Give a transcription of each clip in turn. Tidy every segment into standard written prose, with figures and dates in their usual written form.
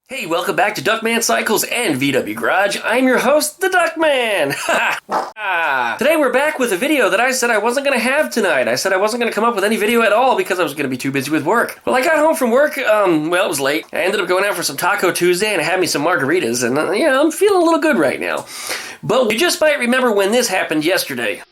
Hey, welcome back to Duckman Cycles and VW Garage. I'm your host, the Duckman. Today we're back with a video that I said I wasn't going to have tonight. I said I wasn't going to come up with any video at all because I was going to be too busy with work. Well, I got home from work, well, it was late. I ended up going out for some Taco Tuesday and I had me some margaritas and, yeah, I'm feeling a little good right now. But you just might remember when this happened yesterday.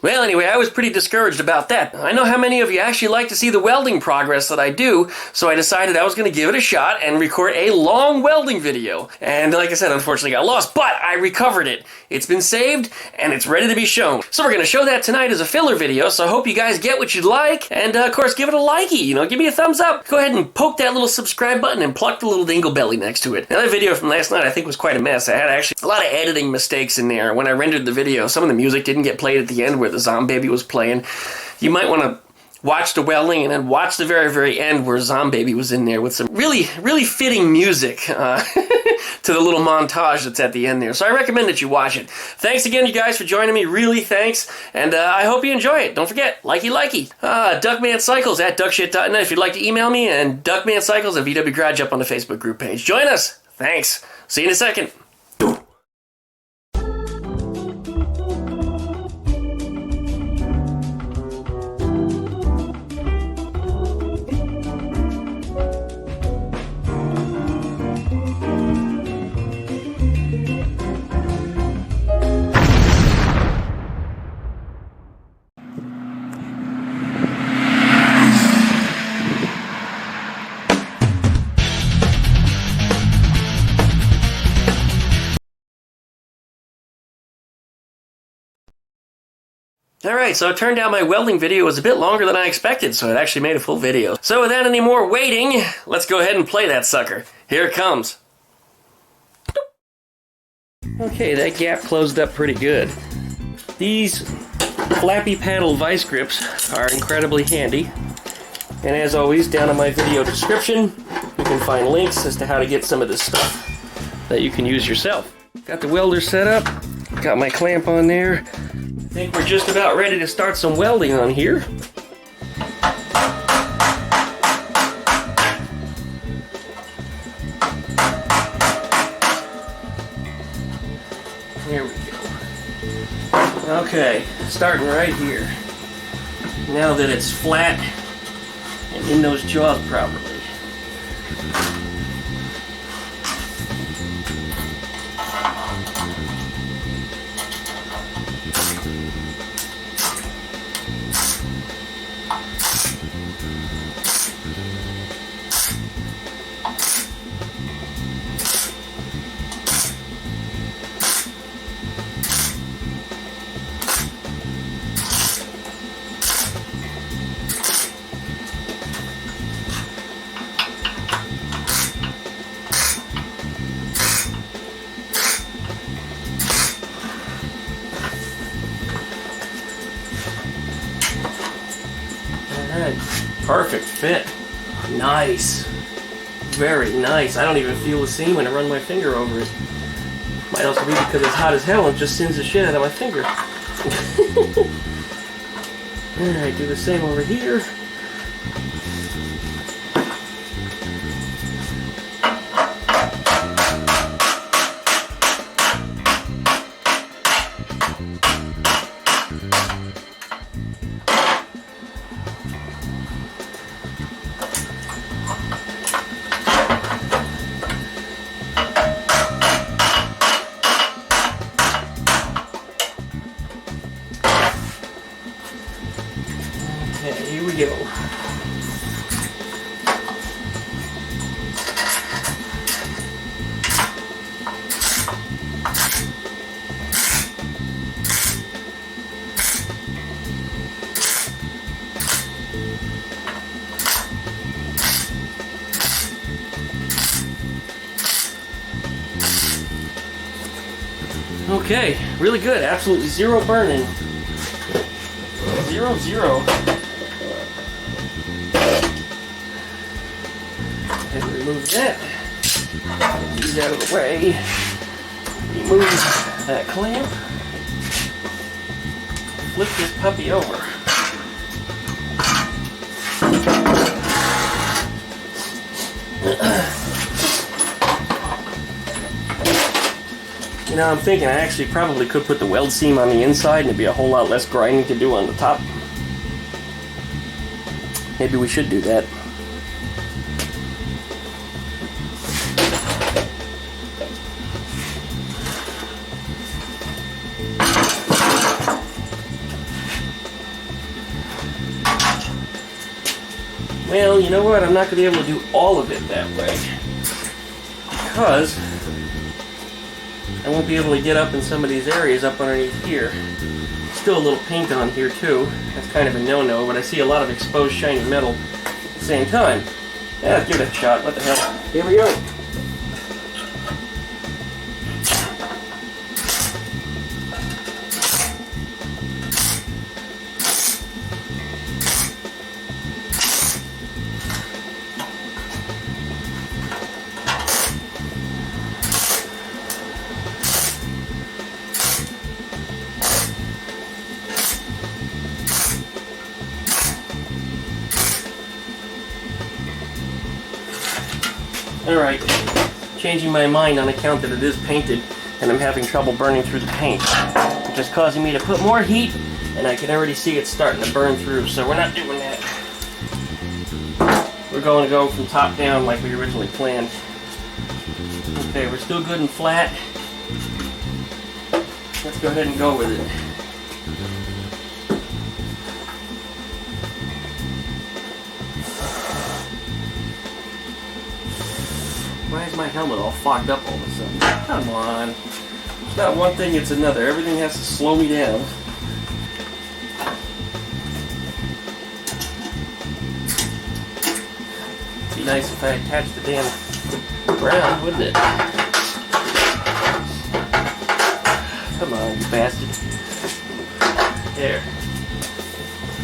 Well, anyway, I was pretty discouraged about that. I know how many of you actually like to see the welding progress that I do, so I decided I was going to give it a shot and record a long welding video. And like I said, unfortunately got lost, but I recovered it. It's been saved, and it's ready to be shown. So we're going to show that tonight as a filler video, so I hope you guys get what you'd like, and of course, give it a likey, give me a thumbs up. Go ahead and poke that little subscribe button and pluck the little dingle belly next to it. Now, that video from last night I think was quite a mess. I had actually a lot of editing mistakes in there. When I rendered the video, some of the music didn't get played at the end where the Zombie was playing. You might want to watch the welding and then watch the very, very end where Zombie was in there with some really, really fitting music to the little montage that's at the end there. So I recommend that you watch it. Thanks again, you guys, for joining me. Really, thanks. And I hope you enjoy it. Don't forget, likey. Duckman Cycles at duckshit.net if you'd like to email me, and Duckman Cycles and VW Garage up on the Facebook group page. Join us. Thanks. See you in a second. Alright, so it turned out my welding video was a bit longer than I expected, so it actually made a full video. So without any more waiting, let's go ahead and play that sucker. Here it comes. Okay, that gap closed up pretty good. These flappy paddle vice grips are incredibly handy. And as always, down in my video description, you can find links as to how to get some of this stuff that you can use yourself. Got the welder set up, got my clamp on there. I think we're just about ready to start some welding on here. There we go. Okay, starting right here. Now that it's flat and in those jaws properly. Perfect fit. Nice. Very nice. I don't even feel the seam when I run my finger over it. Might also be because it's hot as hell and just sends the shit out of my finger. Alright, do the same over here. Okay, here we go. Okay, really good. Absolutely zero burning. 0-0. And remove that. Get these out of the way. Remove that clamp. Flip this puppy over. You know, I'm thinking I actually probably could put the weld seam on the inside and it'd be a whole lot less grinding to do on the top. Maybe we should do that. Well, you know what? I'm not going to be able to do all of it that way. Because I won't be able to get up in some of these areas up underneath here. Still a little paint on here too. That's kind of a no-no, but I see a lot of exposed shiny metal at the same time. Yeah, let's give it a shot. What the hell? Here we go. Alright, changing my mind on account that it is painted and I'm having trouble burning through the paint, which is causing me to put more heat, and I can already see it starting to burn through, so we're not doing that. We're going to go from top down like we originally planned. Okay, we're still good and flat. Let's go ahead and go with it. Why is my helmet all fogged up all of a sudden? Come on. It's not one thing, it's another. Everything has to slow me down. It'd be nice if I attached the damn ground, wouldn't it? Come on, you bastard. There.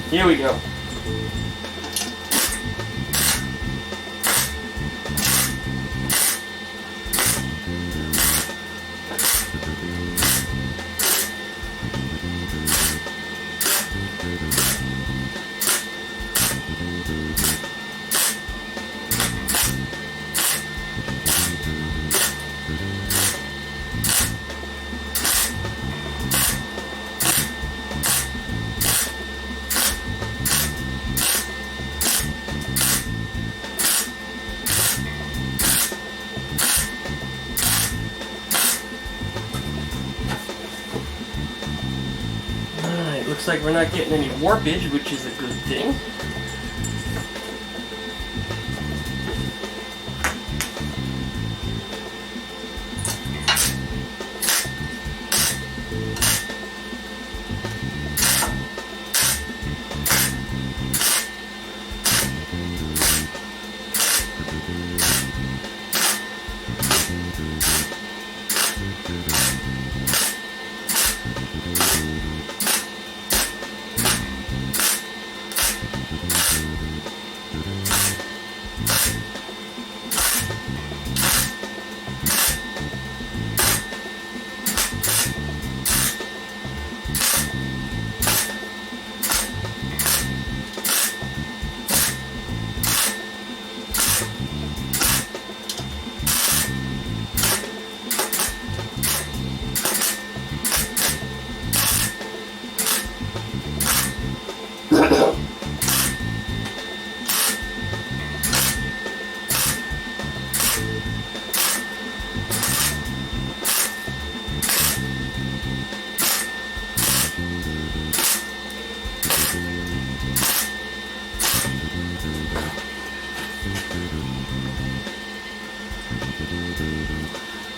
Here we go. Looks like we're not getting any warpage, which is a good thing.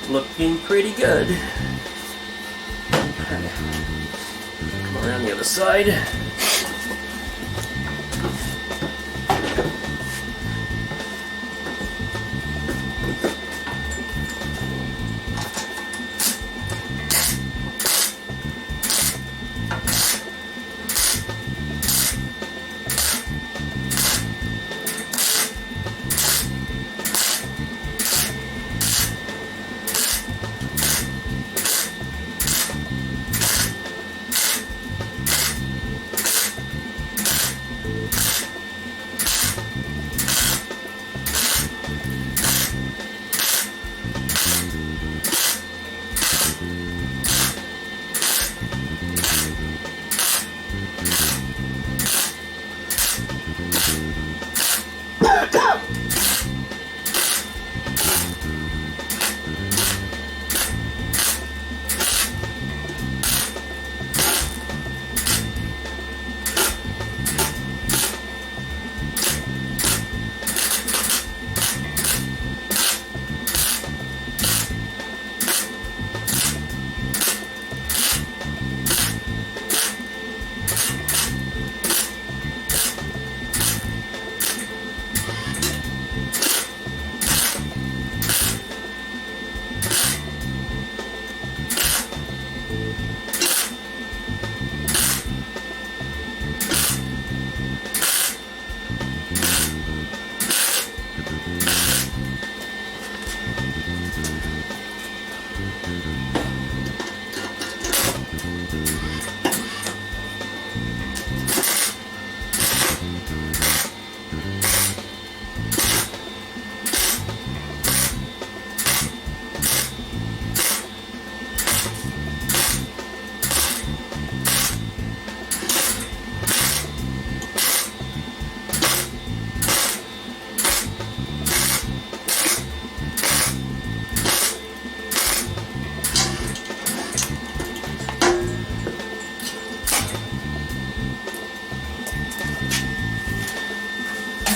Looking pretty good. Come around the other side.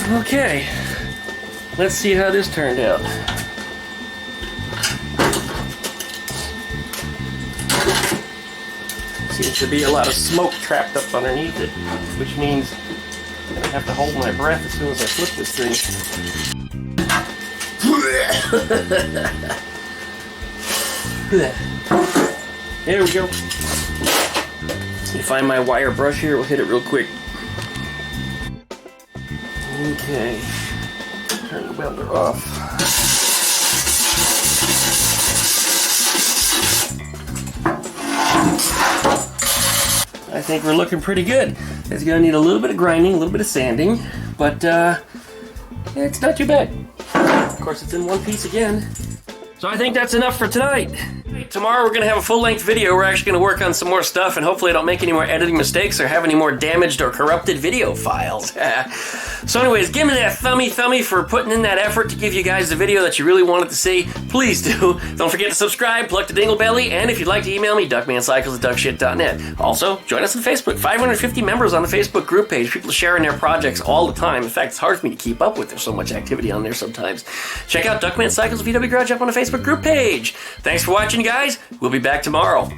Okay, let's see how this turned out. Seems to be a lot of smoke trapped up underneath it, which means I'm gonna have to hold my breath as soon as I flip this thing. There we go. Let me find my wire brush here, we'll hit it real quick. Okay, turn the welder off. I think we're looking pretty good. It's gonna need a little bit of grinding, a little bit of sanding, but it's not too bad. Of course, it's in one piece again. So I think that's enough for tonight. Tomorrow we're going to have a full-length video. We're actually going to work on some more stuff, and hopefully I don't make any more editing mistakes or have any more damaged or corrupted video files. So anyways, give me that thummy for putting in that effort to give you guys the video that you really wanted to see. Please do. Don't forget to subscribe, pluck the dingle belly, and if you'd like to email me, duckmancycles@duckshit.net. Also, join us on Facebook. 550 members on the Facebook group page. People sharing their projects all the time. In fact, it's hard for me to keep up with. There's so much activity on there sometimes. Check out Duckman Cycles VW Garage up on the Facebook group page. Thanks for watching, guys. We'll be back tomorrow.